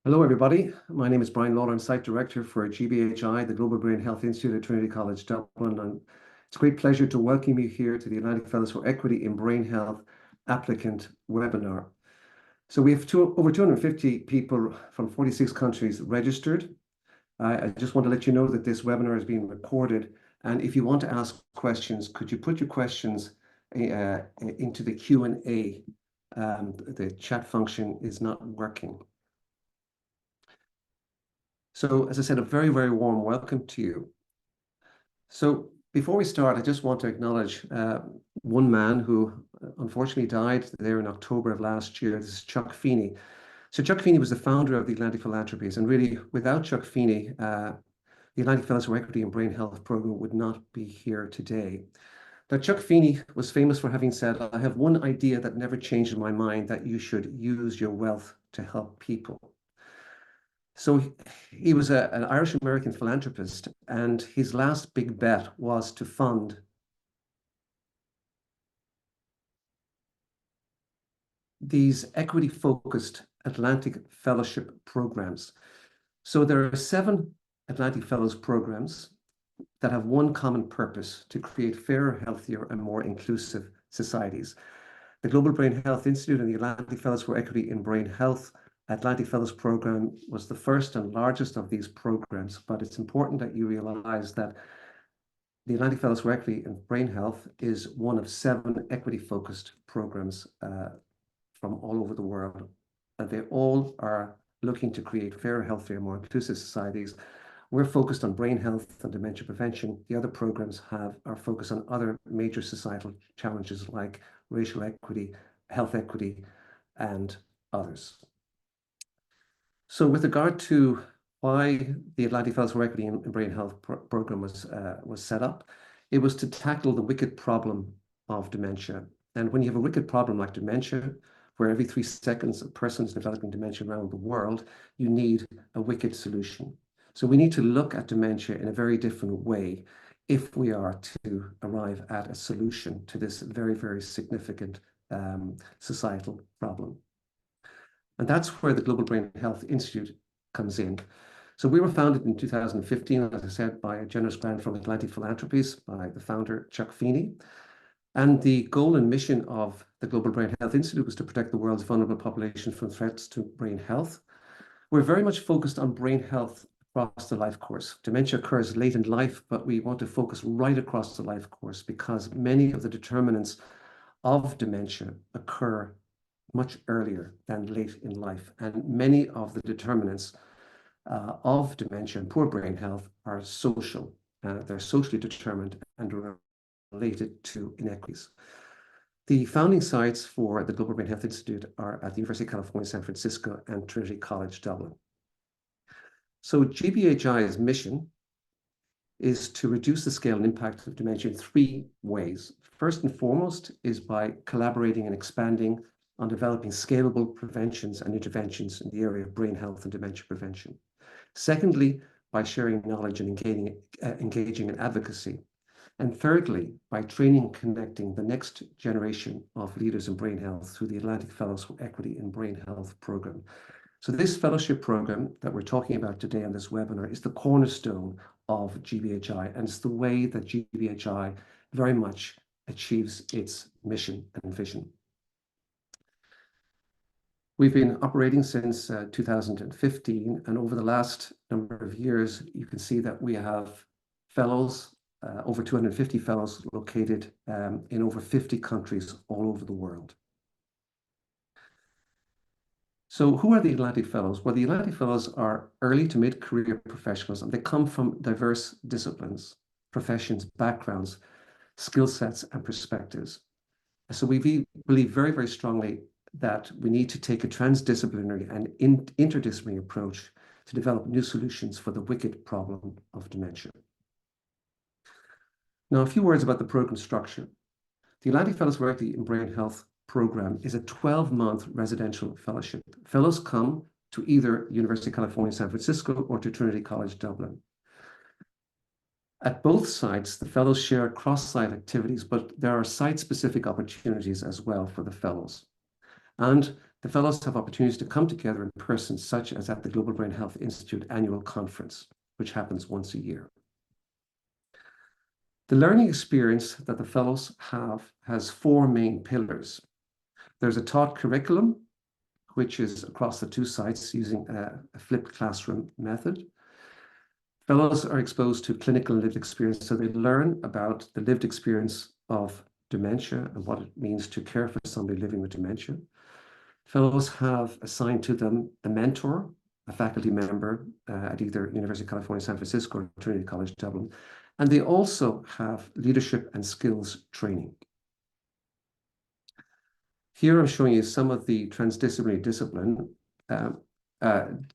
Hello, everybody. My name is Brian Lawlor. I'm Site Director for GBHI, the Global Brain Health Institute at Trinity College Dublin. And it's a great pleasure to welcome you here to the Atlantic Fellows for Equity in Brain Health Applicant webinar. So we have over 250 people from 46 countries registered. I just want to let you know that this webinar is being recorded. And if you want to ask questions, could you put your questions into the Q&A? The chat function is not working. So, as I said, a very, very warm welcome to you. So, before we start, I just want to acknowledge one man who unfortunately died there in October of last year. This is Chuck Feeney. So, Chuck Feeney was the founder of the Atlantic Philanthropies, and really, without Chuck Feeney, the Atlantic Fellows for Equity and Brain Health program would not be here today. Now, Chuck Feeney was famous for having said, "I have one idea that never changed in my mind, that you should use your wealth to help people." So he was an Irish-American philanthropist, and his last big bet was to fund these equity-focused Atlantic Fellowship programs. So there are 7 Atlantic Fellows programs that have one common purpose: to create fairer, healthier, and more inclusive societies. The Global Brain Health Institute and the Atlantic Fellows for Equity in Brain Health Atlantic Fellows program was the first and largest of these programs, but it's important that you realize that the Atlantic Fellows for Equity in Brain Health is one of 7 equity-focused programs from all over the world, and they all are looking to create fairer, healthier, more inclusive societies. We're focused on brain health and dementia prevention. The other programs are focused on other major societal challenges like racial equity, health equity, and others. So with regard to why the Atlantic Fellows for Equity in Brain Health program was set up, it was to tackle the wicked problem of dementia. And when you have a wicked problem like dementia, where every 3 seconds a person is developing dementia around the world, you need a wicked solution. So we need to look at dementia in a very different way if we are to arrive at a solution to this very, very significant societal problem. And that's where the Global Brain Health Institute comes in. So we were founded in 2015, as I said, by a generous grant from Atlantic Philanthropies by the founder, Chuck Feeney. And the goal and mission of the Global Brain Health Institute was to protect the world's vulnerable population from threats to brain health. We're very much focused on brain health across the life course. Dementia occurs late in life, but we want to focus right across the life course because many of the determinants of dementia occur much earlier than late in life. And many of the determinants of dementia and poor brain health are social. They're socially determined and related to inequities. The founding sites for the Global Brain Health Institute are at the University of California, San Francisco, and Trinity College, Dublin. So GBHI's mission is to reduce the scale and impact of dementia in 3 ways. First and foremost is by collaborating and expanding on developing scalable preventions and interventions in the area of brain health and dementia prevention. Secondly, by sharing knowledge and engaging in advocacy. And thirdly, by training and connecting the next generation of leaders in brain health through the Atlantic Fellows for Equity in Brain Health program. So this fellowship program that we're talking about today on this webinar is the cornerstone of GBHI, and it's the way that GBHI very much achieves its mission and vision. We've been operating since 2015, and over the last number of years, you can see that we have fellows, over 250 fellows located in over 50 countries all over the world. So who are the Atlantic Fellows? Well, the Atlantic Fellows are early to mid-career professionals, and they come from diverse disciplines, professions, backgrounds, skill sets, and perspectives. So we believe very, very strongly that we need to take a transdisciplinary and interdisciplinary approach to develop new solutions for the wicked problem of dementia. Now, a few words about the program structure. The Atlantic Fellows for Equity in Brain Health program is a 12-month residential fellowship. Fellows come to either University of California, San Francisco, or to Trinity College, Dublin. At both sites, the fellows share cross-site activities, but there are site-specific opportunities as well for the fellows. And the fellows have opportunities to come together in person, such as at the Global Brain Health Institute annual conference, which happens once a year. The learning experience that the fellows have has four main pillars. There's a taught curriculum, which is across the two sites using a flipped classroom method. Fellows are exposed to clinical and lived experience, so they learn about the lived experience of dementia and what it means to care for somebody living with dementia. Fellows have assigned to them a mentor, a faculty member at either University of California, San Francisco or Trinity College, Dublin, and they also have leadership and skills training. Here I'm showing you some of the transdisciplinary discipline, the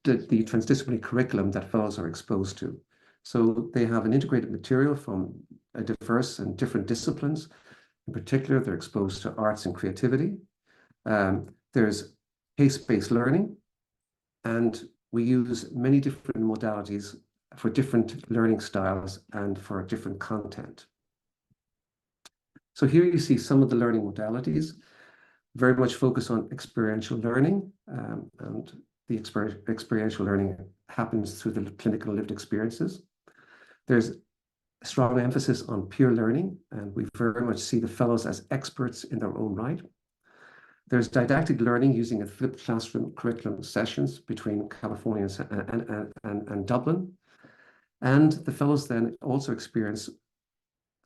transdisciplinary curriculum that fellows are exposed to. So they have an integrated material from diverse and different disciplines. In particular, they're exposed to arts and creativity. There's case-based learning, and we use many different modalities for different learning styles and for different content. So here you see some of the learning modalities, very much focus on experiential learning, and the experiential learning happens through the clinical lived experiences. There's a strong emphasis on peer learning, and we very much see the fellows as experts in their own right. There's didactic learning using a flipped classroom curriculum sessions between California and Dublin. And the fellows then also experience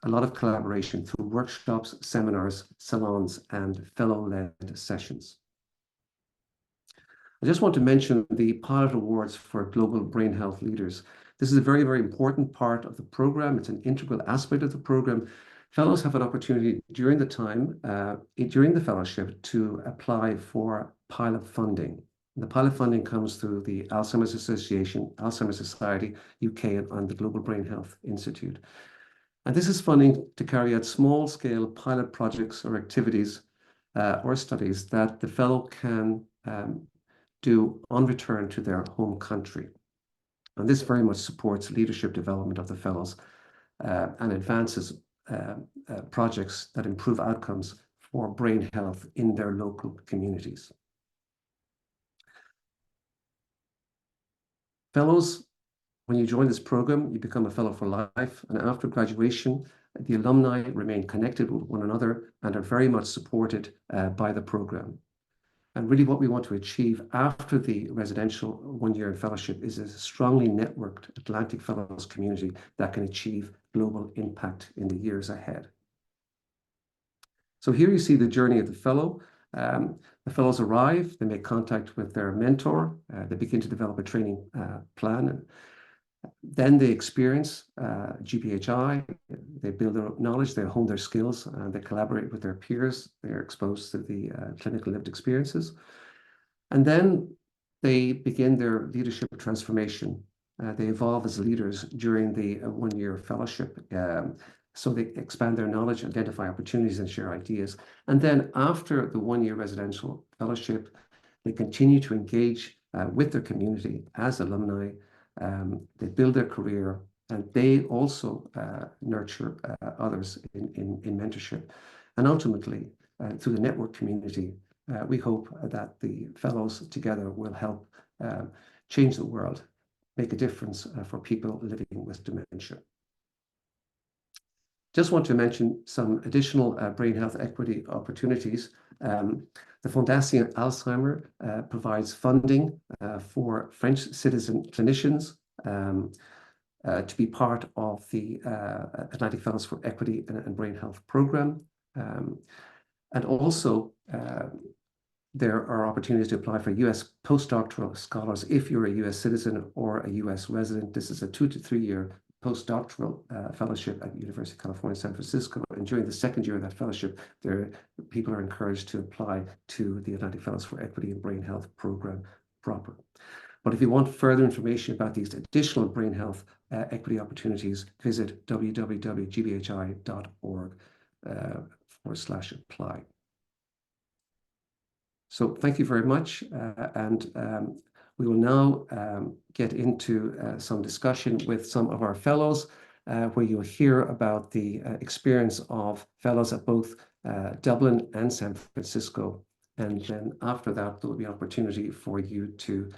a lot of collaboration through workshops, seminars, salons, and fellow-led sessions. I just want to mention the pilot awards for global brain health leaders. This is a very, very important part of the program. It's an integral aspect of the program. Fellows have an opportunity during the time, during the fellowship, to apply for pilot funding. The pilot funding comes through the Alzheimer's Association, Alzheimer's Society, UK, and the Global Brain Health Institute. And this is funding to carry out small-scale pilot projects or activities or studies that the fellow can do on return to their home country. And this very much supports leadership development of the fellows and advances projects that improve outcomes for brain health in their local communities. Fellows, when you join this program, you become a fellow for life, and after graduation, the alumni remain connected with one another and are very much supported by the program. And really what we want to achieve after the residential one-year fellowship is a strongly networked Atlantic Fellows community that can achieve global impact in the years ahead. So here you see the journey of the fellow. The fellows arrive, they make contact with their mentor, they begin to develop a training plan, and then they experience GBHI, they build their knowledge, they hone their skills, and they collaborate with their peers, they're exposed to the clinical lived experiences. And then they begin their leadership transformation. They evolve as leaders during the one-year fellowship. So they expand their knowledge, identify opportunities, and share ideas. And then after the one-year residential fellowship, they continue to engage with their community as alumni. They build their career, and they also nurture others in mentorship. And ultimately, through the network community, we hope that the fellows together will help change the world, make a difference for people living with dementia. Just want to mention some additional brain health equity opportunities. The Fondation Alzheimer provides funding for French citizen clinicians to be part of the Atlantic Fellows for Equity and Brain Health program. And also, there are opportunities to apply for US postdoctoral scholars if you're a US citizen or a US resident. This is a 2 to 3 year postdoctoral fellowship at the University of California, San Francisco. And during the second year of that fellowship, people are encouraged to apply to the Atlantic Fellows for Equity and Brain Health program proper. But if you want further information about these additional brain health equity opportunities, visit www.gbhi.org/apply. So thank you very much. We will now get into some discussion with some of our fellows, where you'll hear about the experience of fellows at both Dublin and San Francisco and then after that, there will be an opportunity for you to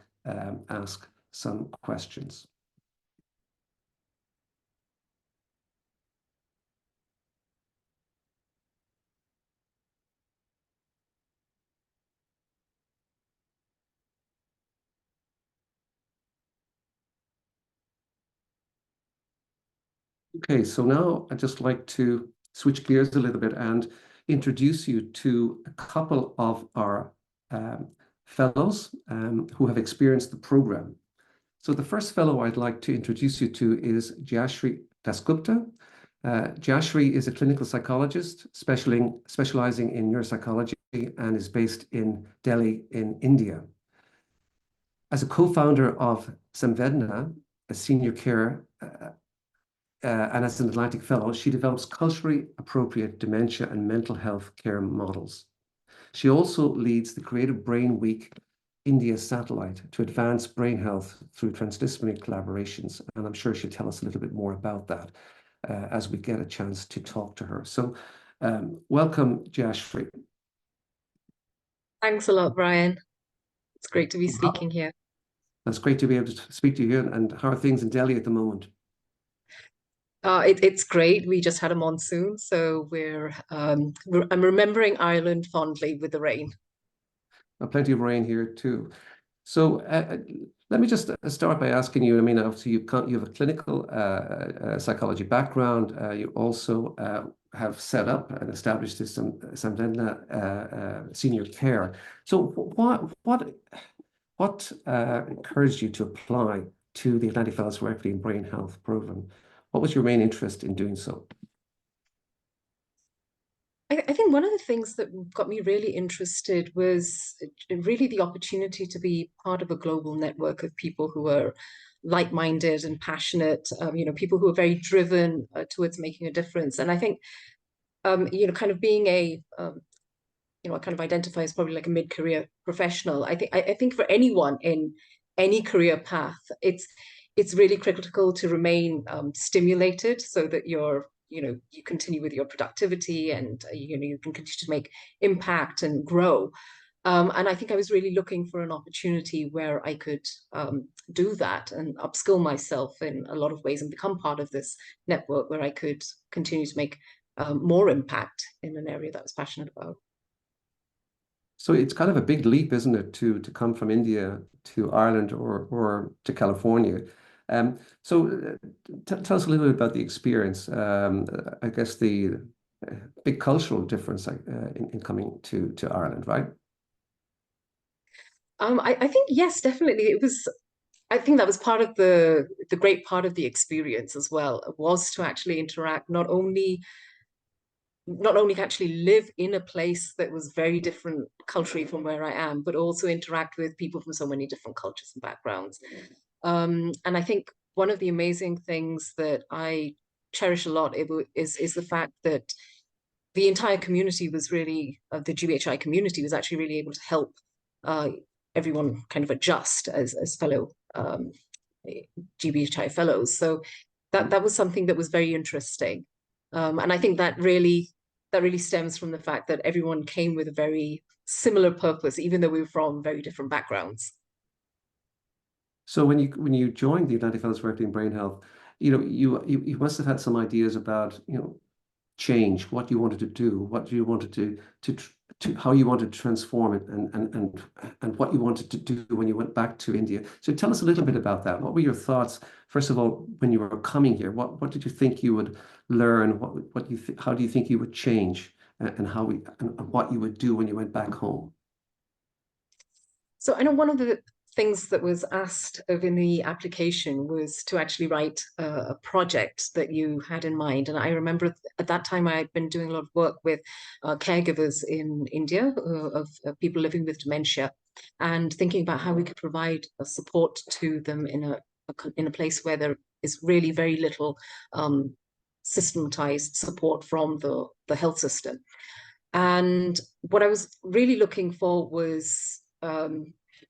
ask some questions. Okay, so now I'd just like to switch gears a little bit and introduce you to a couple of our fellows who have experienced the program. So the first fellow I'd like to introduce you to is Jayashree Dasgupta. Jayashree is a clinical psychologist specializing in neuropsychology and is based in Delhi in India. As a co-founder of Samvedna, a senior care and as an Atlantic Fellow, she develops culturally appropriate dementia and mental health care models. She also leads the Creative Brain Week India satellite to advance brain health through transdisciplinary collaborations. And I'm sure she'll tell us a little bit more about that as we get a chance to talk to her. So welcome, Jayashree. Thanks a lot, Brian. It's great to be speaking here. It's great to be able to speak to you. And how are things in Delhi at the moment? It's great. We just had a monsoon, so I'm remembering Ireland fondly with the rain. Plenty of rain here too. So let me just start by asking you. I mean, obviously you have a clinical psychology background. You also have set up and established this Samvedna senior care. So what encouraged you to apply to the Atlantic Fellows for Equity in Brain Health program? What was your main interest in doing so? I think one of the things that got me really interested was really the opportunity to be part of a global network of people who are like-minded and passionate, people who are very driven towards making a difference. And I think, kind of being I kind of identify as probably like a mid-career professional. I think for anyone in any career path, it's really critical to remain stimulated so that you continue with your productivity and you can continue to make impact and grow. And I think I was really looking for an opportunity where I could do that and upskill myself in a lot of ways and become part of this network where I could continue to make more impact in an area that I was passionate about. So it's kind of a big leap, isn't it, to come from India to Ireland or to California? So tell us a little bit about the experience. I guess the big cultural difference in coming to Ireland, right? I think yes, definitely. I think that was part of the great part of the experience as well, was to actually interact, not only actually live in a place that was very different culturally from where I am, but also interact with people from so many different cultures and backgrounds. And I think one of the amazing things that I cherish a lot is the fact that the entire community was really, the GBHI community was actually really able to help everyone kind of adjust as fellow GBHI fellows. So that was something that was very interesting. And I think that really stems from the fact that everyone came with a very similar purpose, even though we were from very different backgrounds. So when you joined the Atlantic Fellows for Equity in Brain Health, you must have had some ideas about change, what you wanted to do, what you wanted to how you wanted to transform it, and what you wanted to do when you went back to India. So tell us a little bit about that. What were your thoughts, first of all, when you were coming here? What did you think you would learn? How do you think you would change, and what you would do when you went back home? So I know one of the things that was asked of in the application was to actually write a project that you had in mind. And I remember at that time I had been doing a lot of work with caregivers in India of people living with dementia, and thinking about how we could provide a support to them in a place where there is really very little systematized support from the health system. And what I was really looking for was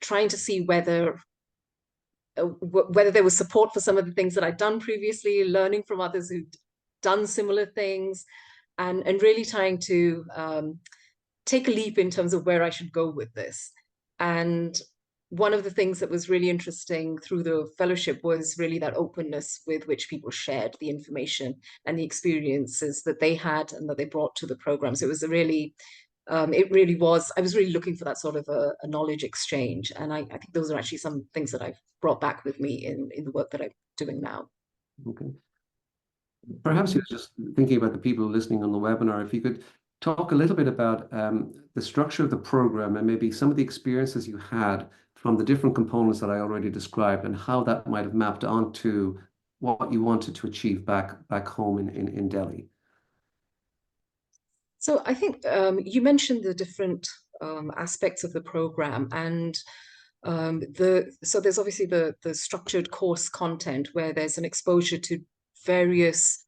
trying to see whether there was support for some of the things that I'd done previously, learning from others who'd done similar things, and really trying to take a leap in terms of where I should go with this. And one of the things that was really interesting through the fellowship was really that openness with which people shared the information and the experiences that they had and that they brought to the programs. It was a really, it really was, I was really looking for that sort of a knowledge exchange. And I think those are actually some things that I've brought back with me in the work that I'm doing now. Okay. Perhaps you're just thinking about the people listening on the webinar. If you could talk a little bit about the structure of the program and maybe some of the experiences you had from the different components that I already described and how that might have mapped onto what you wanted to achieve back home in Delhi. So I think you mentioned the different aspects of the program, and so there's obviously the structured course content where there's an exposure to various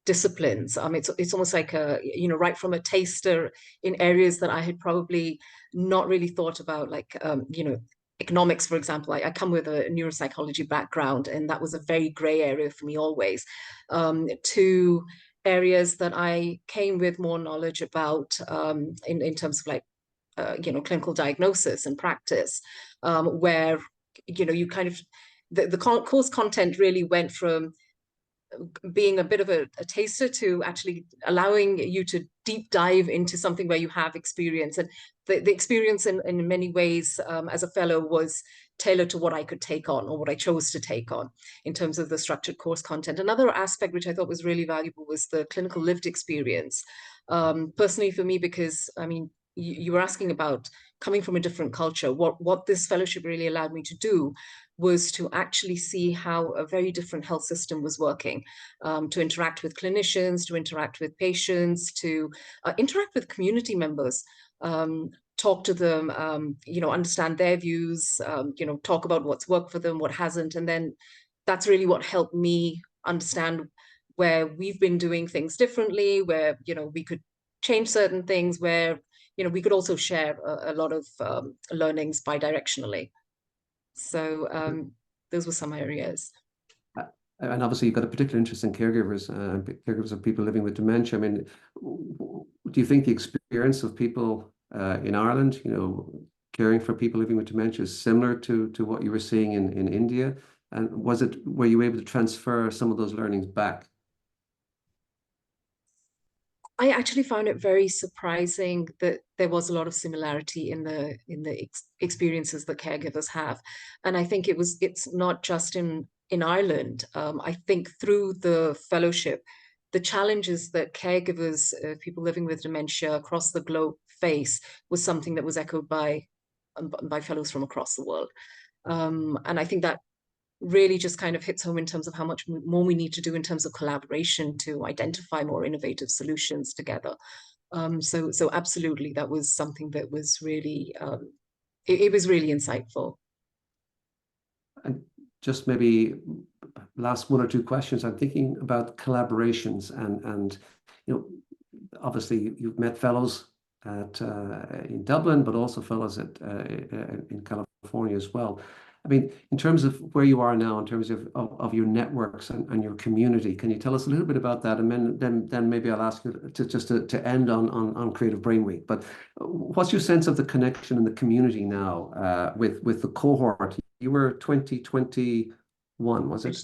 disciplines. It's almost like right from a taster in areas that I had probably not really thought about, like economics, for example. I come with a neuropsychology background, and that was a very gray area for me always. To areas that I came with more knowledge about in terms of like clinical diagnosis and practice, where you kind of the course content really went from being a bit of a taster to actually allowing you to deep dive into something where you have experience. And the experience in many ways as a fellow was tailored to what I could take on or what I chose to take on in terms of the structured course content. Another aspect which I thought was really valuable was the clinical lived experience. Personally for me, because I mean, you were asking about coming from a different culture. What this fellowship really allowed me to do was to actually see how a very different health system was working, to interact with clinicians, to interact with patients, to interact with community members, talk to them, understand their views, talk about what's worked for them, what hasn't. And then that's really what helped me understand where we've been doing things differently, where, we could change certain things, where, we could also share a lot of learnings bidirectionally. So those were some areas. And obviously, you've got a particular interest in caregivers, caregivers of people living with dementia. I mean, do you think the experience of people in Ireland, caring for people living with dementia is similar to what you were seeing in India? And were you able to transfer some of those learnings back? I actually found it very surprising that there was a lot of similarity in the experiences that caregivers have, and I think it's not just in Ireland. I think through the fellowship, the challenges that caregivers, people living with dementia across the globe face, was something that was echoed by fellows from across the world, and I think that really just kind of hits home in terms of how much more we need to do in terms of collaboration to identify more innovative solutions together. So absolutely, that was something that was really, it was really insightful. And just maybe last one or two questions. I'm thinking about collaborations and obviously you've met fellows in Dublin, but also fellows in California as well. I mean, in terms of where you are now, in terms of your networks and your community, can you tell us a little bit about that? And then maybe I'll ask you to end on Creative Brain Week. But what's your sense of the connection in the community now with the cohort? You were 2021, was it?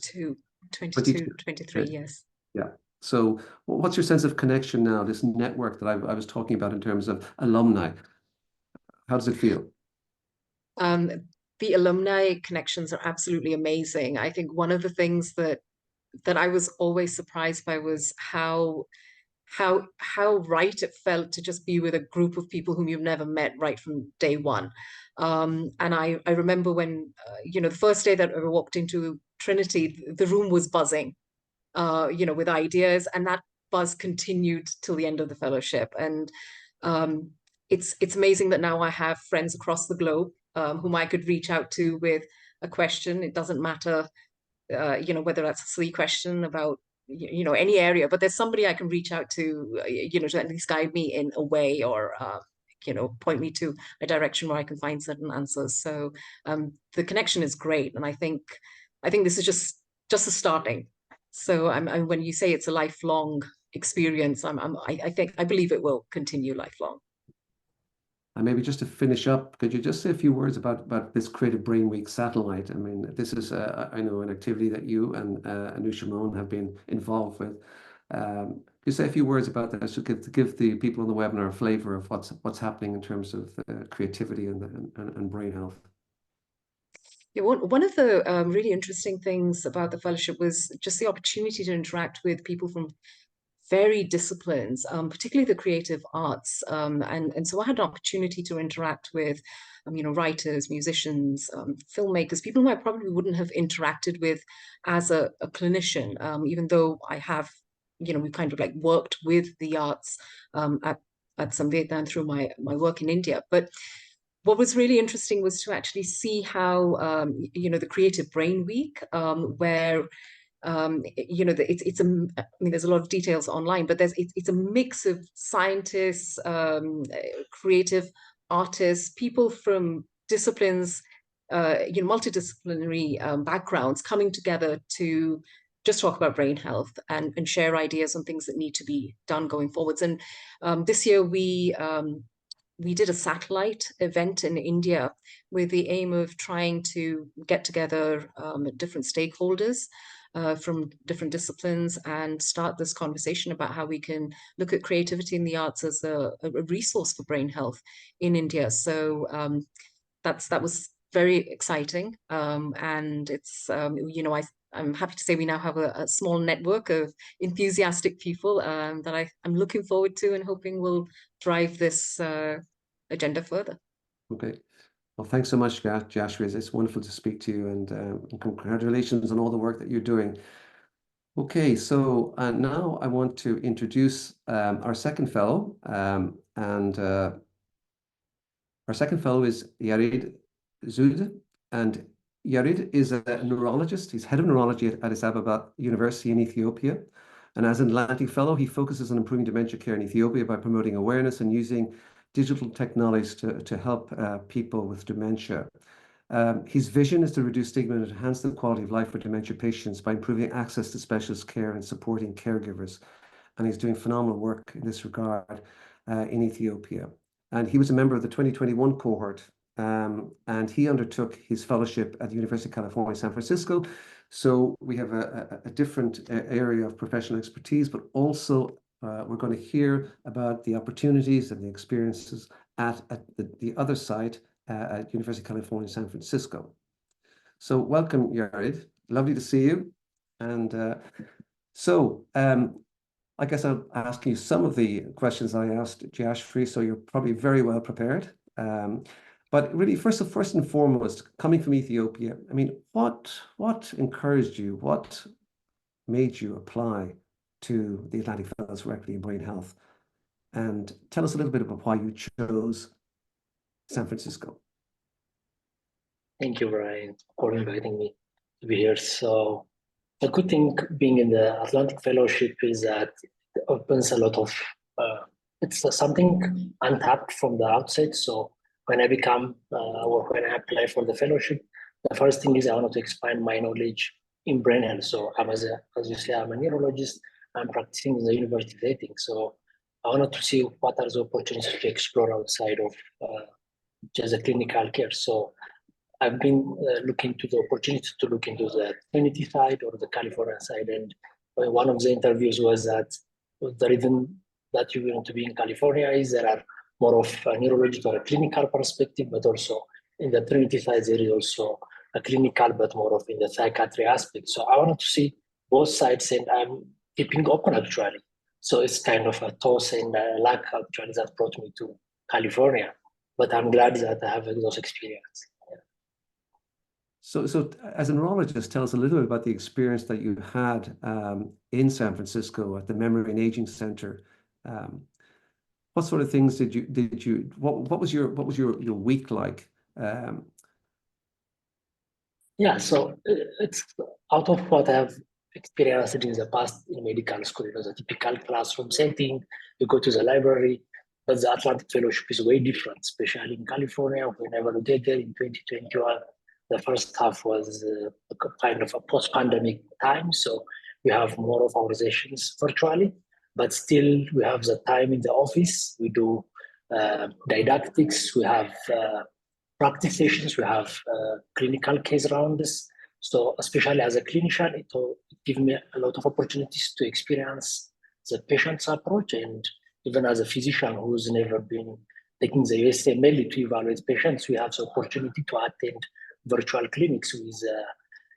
22, 23, yes. Yeah. So what's your sense of connection now, this network that I was talking about in terms of alumni? How does it feel? The alumni connections are absolutely amazing. I think one of the things that I was always surprised by was how right it felt to just be with a group of people whom you've never met right from day one. And I remember when, the first day that I walked into Trinity, the room was buzzing, with ideas, and that buzz continued till the end of the fellowship. And it's amazing that now I have friends across the globe whom I could reach out to with a question. It doesn't matter, whether that's a silly question about, any area, but there's somebody I can reach out to, to at least guide me in a way, or, point me to a direction where I can find certain answers. So the connection is great. And I think this is just the starting. So when you say it's a lifelong experience. I believe it will continue lifelong. And maybe just to finish up, could you just say a few words about this Creative Brain Week satellite? I mean, this is, I know, an activity that you and Anusha Mohan have been involved with. Could you say a few words about that to give the people on the webinar a flavor of what's happening in terms of creativity and brain health? Yeah, one of the really interesting things about the fellowship was just the opportunity to interact with people from varied disciplines, particularly the creative arts. And so I had an opportunity to interact with, writers, musicians, filmmakers, people who I probably wouldn't have interacted with as a clinician, even though I have, we kind of like worked with the arts at Samveda and through my work in India. But what was really interesting was to actually see how, the Creative Brain Week, where it's I mean, there's a lot of details online, but it's a mix of scientists, creative artists, people from disciplines, multidisciplinary backgrounds coming together to just talk about brain health and share ideas on things that need to be done going forwards. And this year we did a satellite event in India with the aim of trying to get together different stakeholders from different disciplines and start this conversation about how we can look at creativity in the arts as a resource for brain health in India. So that was very exciting. And it's, I'm happy to say we now have a small network of enthusiastic people that I'm looking forward to and hoping will drive this agenda further. Okay. Well, thanks so much, Jayashree. It's wonderful to speak to you, and congratulations on all the work that you're doing. Okay, so now I want to introduce our second fellow, and our second fellow is Yared Zewde, and Yared is a neurologist. He's head of neurology at Addis Ababa University in Ethiopia, and as an Atlantic Fellow, he focuses on improving dementia care in Ethiopia by promoting awareness and using digital technologies to help people with dementia. His vision is to reduce stigma and enhance the quality of life for dementia patients by improving access to specialist care and supporting caregivers. And he's doing phenomenal work in this regard in Ethiopia. And he was a member of the 2021 cohort, and he undertook his fellowship at the University of California, San Francisco. So we have a different area of professional expertise, but also we're going to hear about the opportunities and the experiences at the other site at University of California, San Francisco. So welcome, Yared. Lovely to see you. And I guess I'll ask you some of the questions I asked Jayashree, so you're probably very well prepared. But really, first and foremost, coming from Ethiopia, I mean, what encouraged you? What made you apply to the Atlantic Fellows for Equity in Brain Health? And tell us a little bit about why you chose San Francisco. Thank you, Brian, for inviting me to be here. So the good thing being in the Atlantic Fellowship is that it opens a lot of, it's something untapped from the outset. So when I or when I apply for the fellowship, the first thing is I wanted to expand my knowledge in brain health. So as you say, I'm a neurologist. I'm practicing in the university setting. So I wanted to see what are the opportunities to explore outside of just the clinical care. So I've been looking to the opportunity to look into the Trinity side or the California side. And one of the interviews was that the reason that you want to be in California is there are more of a neurological or a clinical perspective, but also in the Trinity side, there is also a clinical, but more of in the psychiatry aspect. So I wanted to see both sides, and I'm keeping open actually. So it's kind of a toss and a luck actually that brought me to California. But I'm glad that I have those experiences. Yeah. So as a neurologist, tell us a little bit about the experience that you had in San Francisco at the Memory and Aging Center. What sort of things what was your week like? Yeah, so it's out of what I've experienced in the past in medical school, the typical classroom setting, you go to the library, but the Atlantic Fellowship is way different, especially in California. Whenever we did there in 2021, the first half was kind of a post-pandemic time, so we have more of our sessions virtually. but still we have the time in the office. We do didactics, we have practice sessions, we have clinical case rounds. So especially as a clinician, it gives me a lot of opportunities to experience the patient's approach, and even as a physician who's never been taking the USA mainly to evaluate patients, we have the opportunity to attend virtual clinics with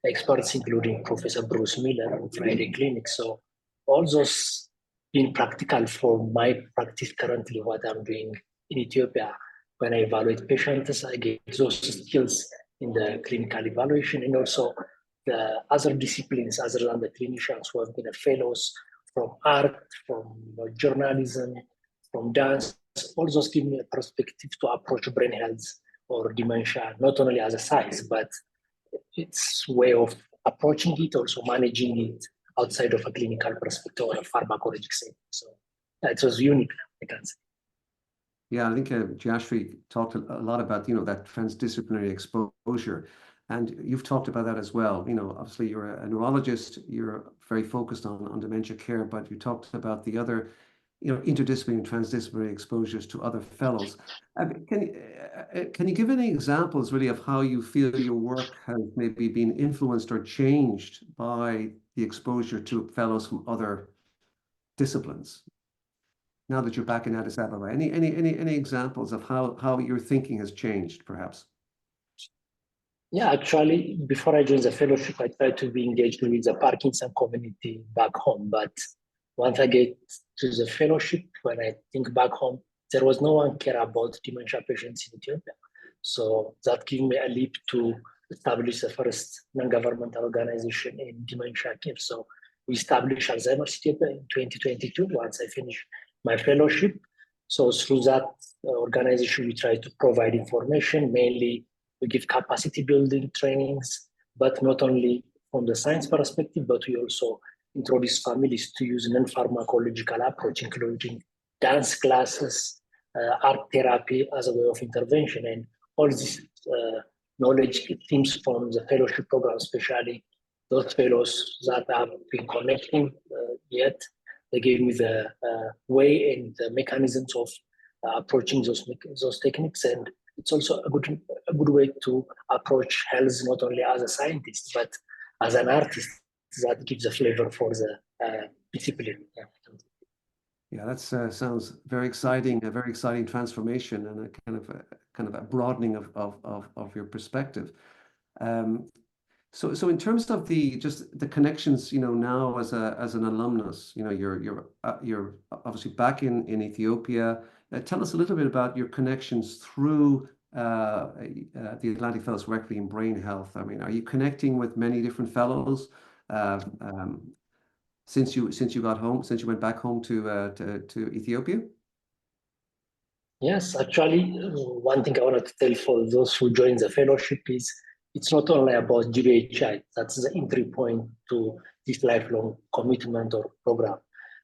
experts, including Professor Bruce Miller and Friday Clinic. So all those being practical for my practice currently, what I'm doing in Ethiopia. When I evaluate patients, I get those skills in the clinical evaluation, and also the other disciplines other than the clinicians who have been fellows from art, from journalism, from dance. All those give me a perspective to approach brain health or dementia, not only as a science, but its way of approaching it, also managing it outside of a clinical perspective or a pharmacologic setting. So it was unique, I can say. Yeah, I think Jayashree talked a lot about, that transdisciplinary exposure. And you've talked about that as well. Obviously you're a neurologist, you're very focused on dementia care, but you talked about the other, interdisciplinary and transdisciplinary exposures to other fellows. Can you give any examples really of how you feel your work has maybe been influenced or changed by the exposure to fellows from other disciplines? Now that you're back in Addis Ababa, any examples of how your thinking has changed, perhaps? Yeah, actually, before I joined the fellowship, I tried to be engaged with the Parkinson community back home. But once I get to the fellowship, when I think back home, there was no one care about dementia patients in Ethiopia. So that gave me a leap to establish the first non-governmental organization in dementia care. So we established Alzheimer's Ethiopia in 2022, once I finished my fellowship. So through that organization, we try to provide information. Mainly, we give capacity building trainings, but not only from the science perspective, but we also introduce families to use non-pharmacological approach, including dance classes, art therapy as a way of intervention. And all this knowledge teams from the fellowship program, especially those fellows that have been connecting yet. They gave me the way and the mechanisms of approaching those techniques, and it's also a good way to approach health not only as a scientist but as an artist. That gives a flavor for the discipline. Yeah, that sounds very exciting. A very exciting transformation and a kind of a broadening of your perspective. So in terms of the connections, now as an alumnus, you're obviously back in Ethiopia. Tell us a little bit about your connections through the Atlantic Fellows Directly in Brain Health. I mean, are you connecting with many different fellows since you got home, since you went back home to Ethiopia? Yes, actually, one thing I wanted to tell for those who join the fellowship is it's not only about GBHI. That's the entry point to this lifelong commitment or program.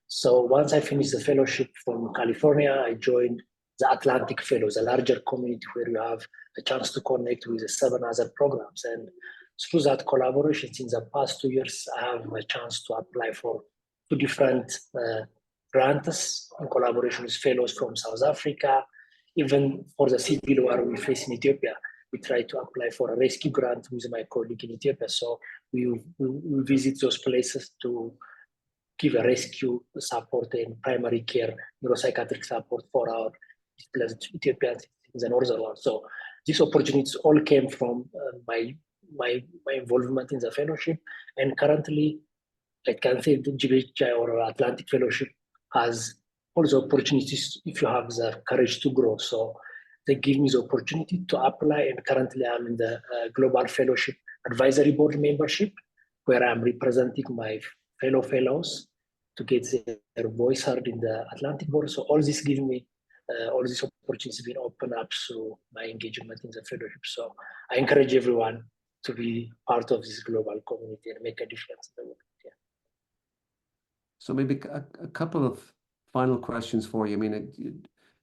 So once I finished the fellowship from California, I joined the Atlantic Fellows, a larger community where you have a chance to connect with 7 other programs. And through that collaboration, in the past 2 years, I have a chance to apply for 2 different grants in collaboration with fellows from South Africa. Even for the civil war we face in Ethiopia, we try to apply for a rescue grant with my colleague in Ethiopia. So we visit those places to give a rescue support and primary care neuropsychiatric support for our displaced Ethiopians in the northern world. So these opportunities all came from my involvement in the fellowship. And currently, I can say the GBHI or Atlantic Fellowship has all the opportunities if you have the courage to grow. So they give me the opportunity to apply, and currently I'm in the Global Fellowship Advisory Board membership, where I'm representing my fellow fellows to get their voice heard in the Atlantic Board. So all this gives me all these opportunities been opened up through my engagement in the fellowship. So I encourage everyone to be part of this global community and make a difference in the world. Yeah. So maybe a couple of final questions for you. I mean,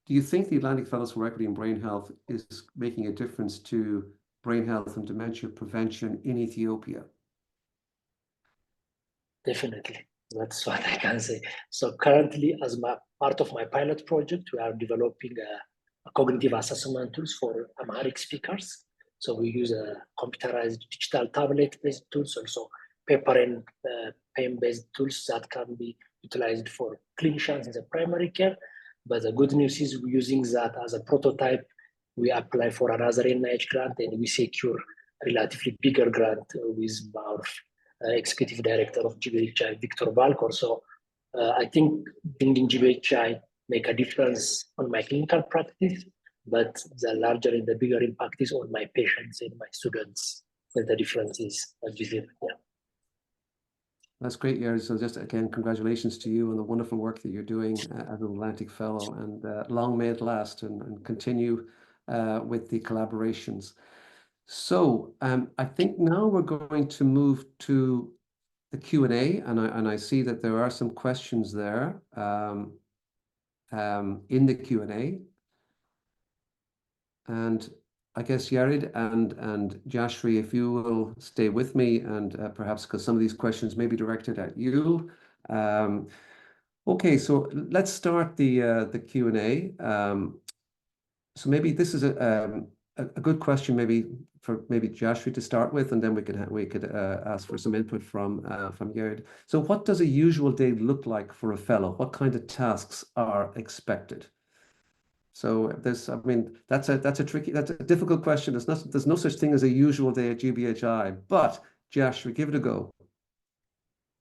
do you think the Atlantic Fellows for Equity in Brain Health is making a difference to brain health and dementia prevention in Ethiopia? Definitely. That's what I can say. So currently, as part of my pilot project, we are developing a cognitive assessment tools for Amharic speakers. So we use a computerized digital tablet-based tools, also paper and pen-based tools that can be utilized for clinicians in the primary care. But the good news is we're using that as a prototype. We apply for another NIH grant and we secure a relatively bigger grant with our executive director of GBHI, Victor Valcor. So I think bringing GBHI make a difference on my clinical practice, but the larger and the bigger impact is on my patients and my students, and the difference is visible. Yeah. That's great, Yared. So just again, congratulations to you on the wonderful work that you're doing as an Atlantic Fellow, and long may it last and continue with the collaborations. So I think now we're going to move to the Q&A, and I see that there are some questions there in the Q&A. And I guess Yared and Jayashree, if you will stay with me, and perhaps because some of these questions may be directed at you. Okay, so let's start the Q&A. So maybe this is a good question, maybe for Jayashree to start with, and then we could ask for some input from Yared. So what does a usual day look like for a fellow? What kind of tasks are expected? So that's a difficult question. There's no such thing as a usual day at GBHI, but Jayashree, give it a go.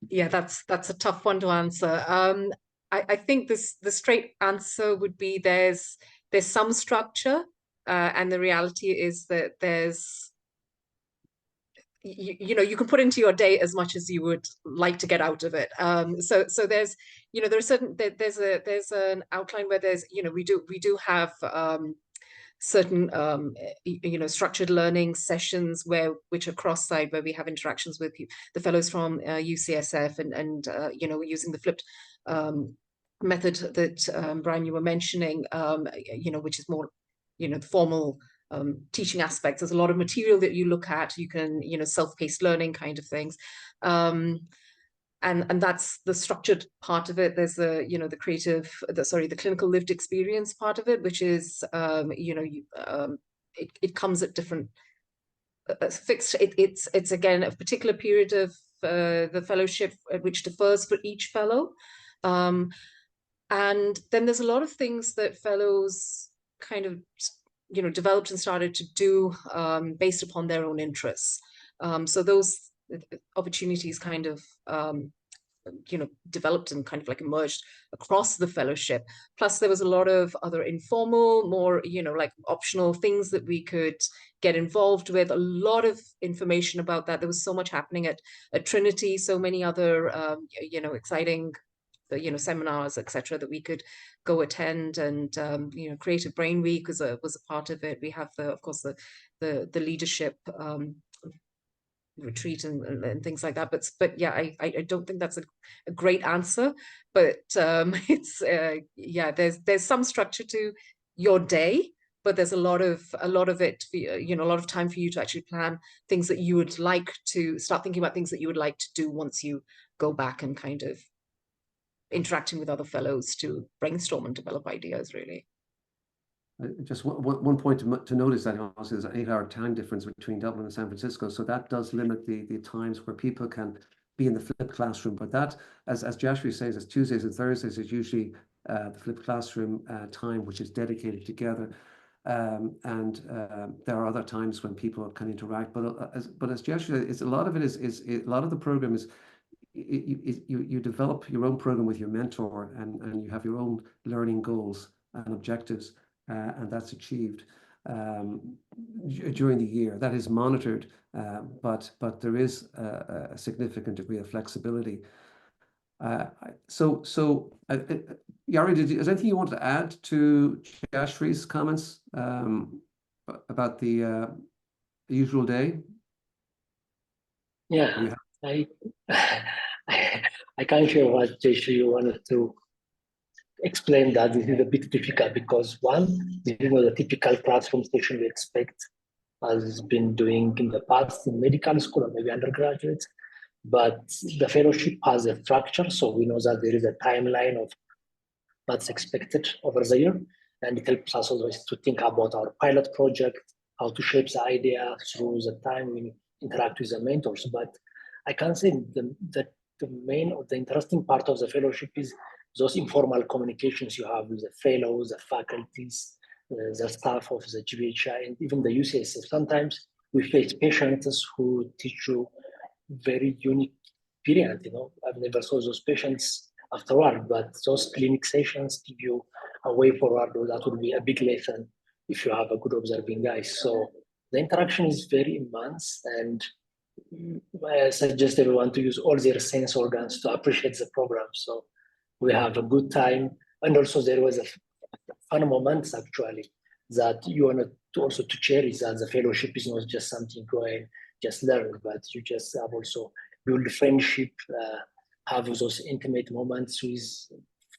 Yeah, that's a tough one to answer. I think the straight answer would be there's some structure, and the reality is that there's you can put into your day as much as you would like to get out of it. So there's there's an outline where there's we do have certain structured learning sessions which are cross-site, where we have interactions with the fellows from UCSF and using the flipped method that Brian, you were mentioning, which is more the formal teaching aspects. There's a lot of material that you look at. You can self-paced learning kind of things. And that's the structured part of it. There's the the clinical lived experience part of it, which is it comes at different fixed. It's again a particular period of the fellowship which differs for each fellow, and then there's a lot of things that fellows kind of developed and started to do based upon their own interests. So those opportunities kind of developed and kind of like emerged across the fellowship. Plus there was a lot of other informal, more like optional things that we could get involved with. A lot of information about that. There was so much happening at Trinity, so many other exciting seminars, etc., that we could go attend. And Creative Brain Week was a part of it. We have of course the leadership retreat and things like that. But yeah, I don't think that's a great answer. But it's there's some structure to your day, but there's a lot of it, a lot of time for you to actually plan things that you would like to start thinking about, things that you would like to do once you go back and kind of interacting with other fellows to brainstorm and develop ideas, really. Just one point to notice that also is an 8-hour time difference between Dublin and San Francisco. So that does limit the times where people can be in the flipped classroom. But that, as Jayashree says, is Tuesdays and Thursdays is usually the flipped classroom time, which is dedicated together. And there are other times when people can interact. But as Jayashree, it's a lot of it is a lot of the program is you develop your own program with your mentor, and you have your own learning goals and objectives. And that's achieved during the year. That is monitored, but there is a significant degree of flexibility. So Yared, is there anything you want to add to Jayashree's comments about the usual day? Yeah, I can't share what Jayashree wanted to explain. That this is a bit difficult because one, this is not a typical classroom session we expect, as been doing in the past in medical school or maybe undergraduates. but the fellowship has a structure, so we know that there is a timeline of what's expected over the year, and it helps us always to think about our pilot project, how to shape the idea through the time we interact with the mentors. But I can say the main or the interesting part of the fellowship is those informal communications you have with the fellows, the faculties, the staff of the GBHI, and even the UCSF. Sometimes we face patients who teach you very unique experience. I've never saw those patients afterward, but those clinic sessions give you a way forward. That would be a big lesson if you have a good observing guy. So the interaction is very immense, and I suggest everyone to use all their sense organs to appreciate the program. So we have a good time, and also there was a fun moments actually that you want to also to cherish, that the fellowship is not just something go and just learn, but you just have also build friendship, have those intimate moments with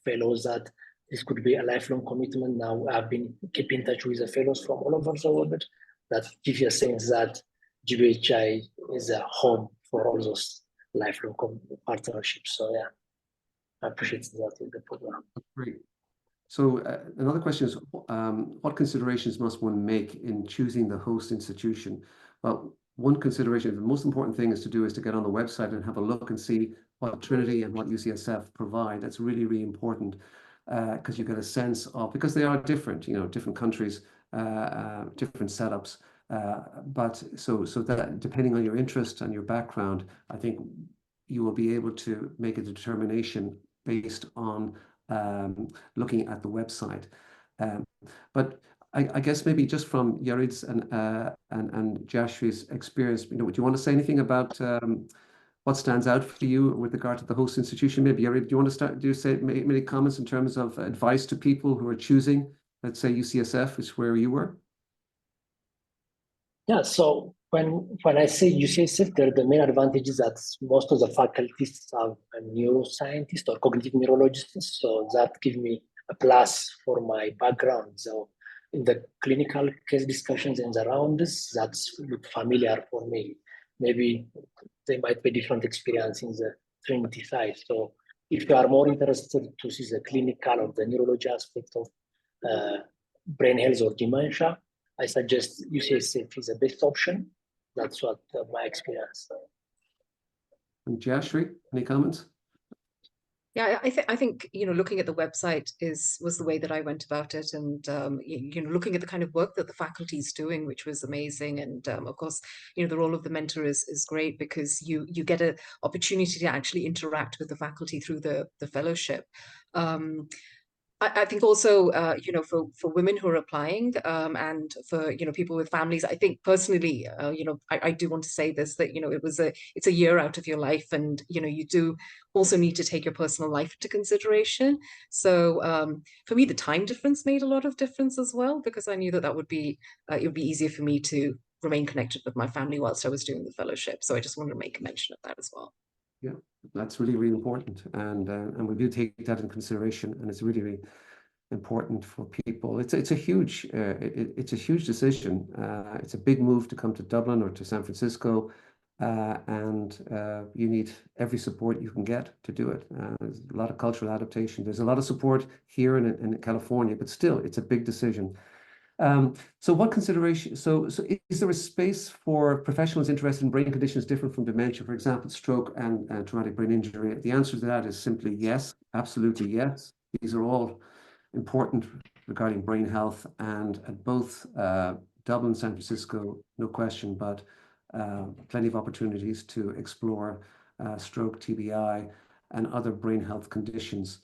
fellows, that this could be a lifelong commitment. Now I've been keeping in touch with the fellows from all over the world. That gives you a sense that GBHI is a home for all those lifelong partnerships. So yeah, I appreciate that in the program. Great. So another question is, what considerations must one make in choosing the host institution? Well, one consideration, the most important thing is to get on the website and have a look and see what Trinity and what UCSF provide. That's really, really important because you get a sense of, because they are different, different countries, different setups. But so that depending on your interest and your background, I think you will be able to make a determination based on looking at the website. But I guess maybe just from Yared's and Jayashree's experience, do you want to say anything about what stands out for you with regard to the host institution? Maybe Yared, do you want to start? Do you say many comments in terms of advice to people who are choosing, let's say UCSF is where you were? Yeah, so when I say UCSF, the main advantage is that most of the faculties are neuroscientists or cognitive neurologists, so that gives me a plus for my background. So in the clinical case discussions and the rounds, that's look familiar for me. Maybe there might be different experience in the Trinity side. So if you are more interested to see the clinical or the neurology aspect of brain health or dementia, I suggest UCSF is the best option. That's what my experience. And Jayashree, any comments? Yeah, I think looking at the website was the way that I went about it, and looking at the kind of work that the faculty is doing, which was amazing, and of course the role of the mentor is great because you get an opportunity to actually interact with the faculty through the fellowship. I think also, for women who are applying and for, people with families, I think personally, I do want to say this, that, it's a year out of your life, and, you do also need to take your personal life into consideration. So for me, the time difference made a lot of difference as well, because I knew that it would be easier for me to remain connected with my family whilst I was doing the fellowship. So I just wanted to make a mention of that as well. Yeah, that's really, really important, and we do take that in consideration, and it's really, really important for people. It's a huge decision. It's a big move to come to Dublin or to San Francisco, and you need every support you can get to do it. There's a lot of cultural adaptation. There's a lot of support here in California, but still, it's a big decision. So what consideration, so is there a space for professionals interested in brain conditions different from dementia, for example, stroke and traumatic brain injury? The answer to that is simply yes, absolutely yes. These are all important regarding brain health, and at both Dublin, San Francisco, no question, but plenty of opportunities to explore stroke, TBI, and other brain health conditions.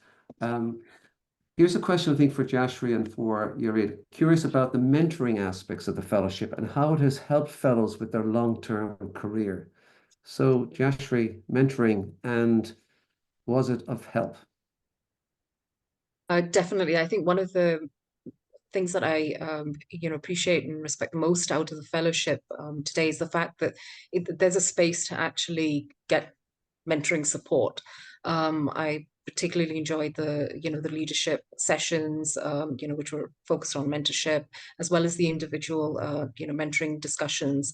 Here's a question, I think, for Jayashree and for Yared. Curious about the mentoring aspects of the fellowship and how it has helped fellows with their long-term career. So, Jayashree, mentoring, and was it of help? Definitely. I think one of the things that I appreciate and respect most out of the fellowship today is the fact that there's a space to actually get mentoring support. I particularly enjoyed the leadership sessions, which were focused on mentorship, as well as the individual mentoring discussions.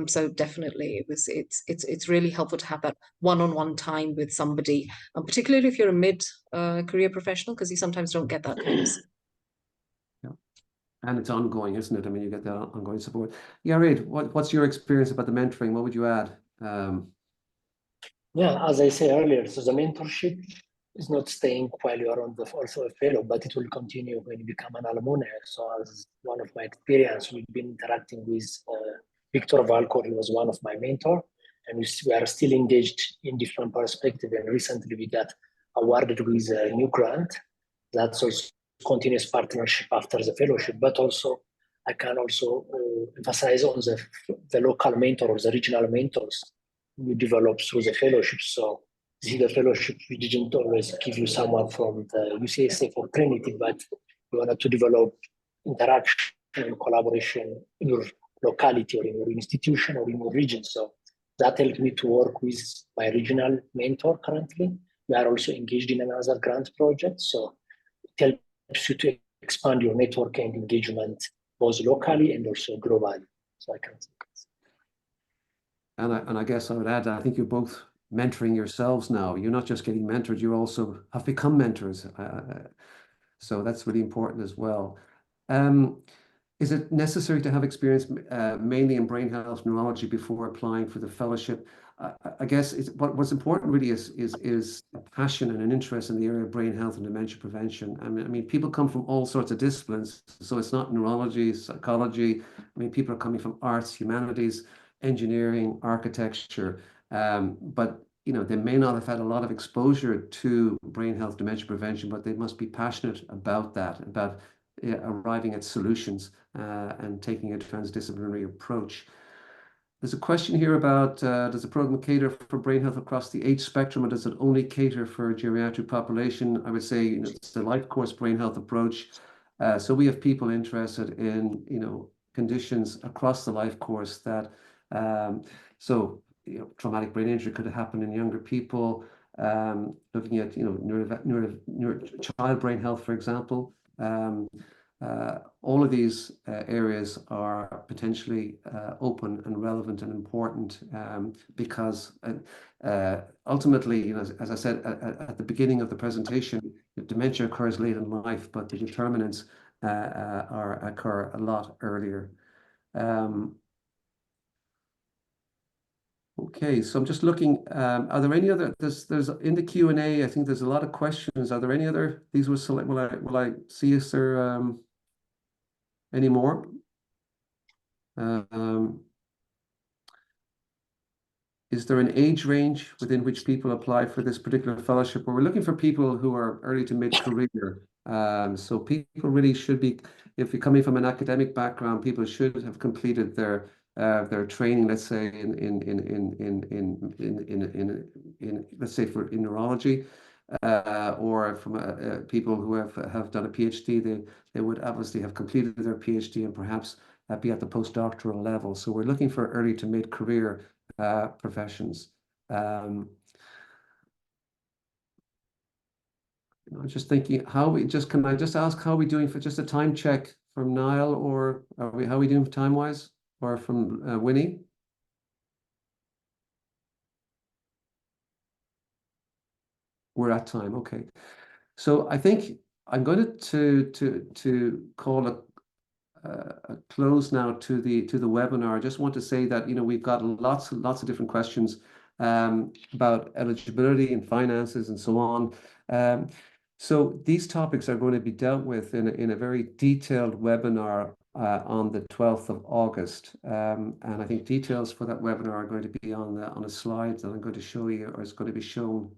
So definitely it's really helpful to have that one-on-one time with somebody, particularly if you're a mid career professional, because you sometimes don't get that kind of. Yeah. And it's ongoing, isn't it? I mean, you get that ongoing support. Yared, what's your experience about the mentoring? What would you add? Yeah, as I said earlier, so the mentorship is not staying while you are also a fellow, but it will continue when you become an alumni. So as one of my experience, we've been interacting with Victor Valcor. He was one of my mentor, and we are still engaged in different perspectives. And recently we got awarded with a new grant. That's also continuous partnership after the fellowship, but also I can also emphasize on the local mentor or the regional mentors we develop through the fellowship. So the fellowship, we didn't always give you someone from the UCSF or Trinity, but we wanted to develop interaction and collaboration in your locality or in your institution or in your region. So that helped me to work with my regional mentor currently. We are also engaged in another grant project. So it helps you to expand your network and engagement both locally and also globally. So I can say. And I guess I would add that I think you're both mentoring yourselves now. You're not just getting mentored, you also have become mentors. So that's really important as well. Is it necessary to have experience mainly in brain health neurology before applying for the fellowship? I guess what's important really is a passion and an interest in the area of brain health and dementia prevention. I mean, people come from all sorts of disciplines, so it's not neurology, psychology. I mean, people are coming from arts, humanities, engineering, architecture, but they may not have had a lot of exposure to brain health dementia prevention, but they must be passionate about that, about arriving at solutions and taking a transdisciplinary approach. There's a question here about does the program cater for brain health across the age spectrum, or does it only cater for a geriatric population? I would say it's the life course brain health approach. So we have people interested in conditions across the life course that traumatic brain injury could happen in younger people. Looking at child brain health, for example. All of these areas are potentially open and relevant and important because ultimately, as I said at the beginning of the presentation, dementia occurs late in life, but the determinants occur a lot earlier. Okay, so I'm just looking. Are there any other? There's in the Q&A. I think there's a lot of questions. Are there any other? These were select. Will I see if there any more? Is there an age range within which people apply for this particular fellowship? Well, we're looking for people who are early to mid-career. So people really should be, if you're coming from an academic background, people should have completed their training, let's say in let's say in neurology, or from people who have done a PhD, they would obviously have completed their PhD and perhaps be at the postdoctoral level. So we're looking for early to mid-career professions. I'm just thinking can I just ask how are we doing for just a time check from Niall, or how are we doing time-wise, or from Winnie? We're at time, okay. So I think I'm going to call a close now to the webinar. I just want to say that we've got lots of different questions about eligibility and finances and so on. So these topics are going to be dealt with in a very detailed webinar on the 12th of August. And I think details for that webinar are going to be on a slide that I'm going to show you, or it's going to be shown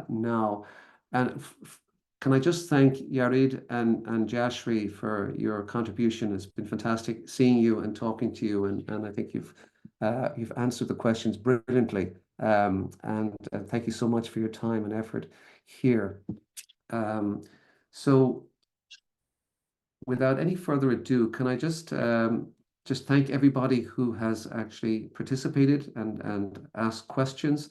now. And can I just thank Yared and Jayashree for your contribution? It's been fantastic seeing you and talking to you, and I think you've answered the questions brilliantly. And thank you so much for your time and effort here. So without any further ado, can I just thank everybody who has actually participated and asked questions.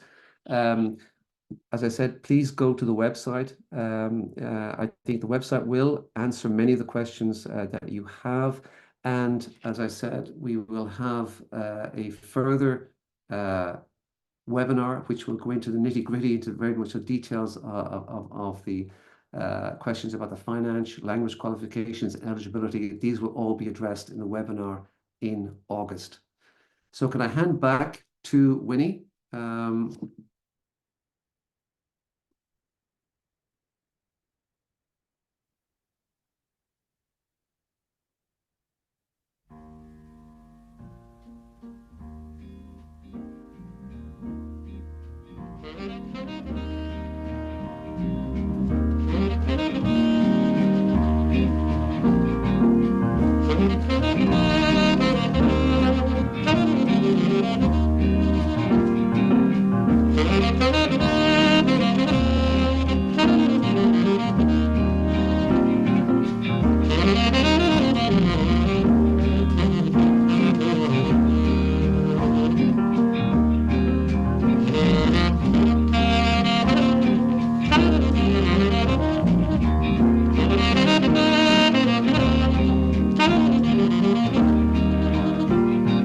As I said, please go to the website. I think the website will answer many of the questions that you have. And as I said, we will have a further webinar, which will go into the nitty-gritty, into very much the details of the questions about the financial, language qualifications, eligibility. These will all be addressed in the webinar in August. So can I hand back to Winnie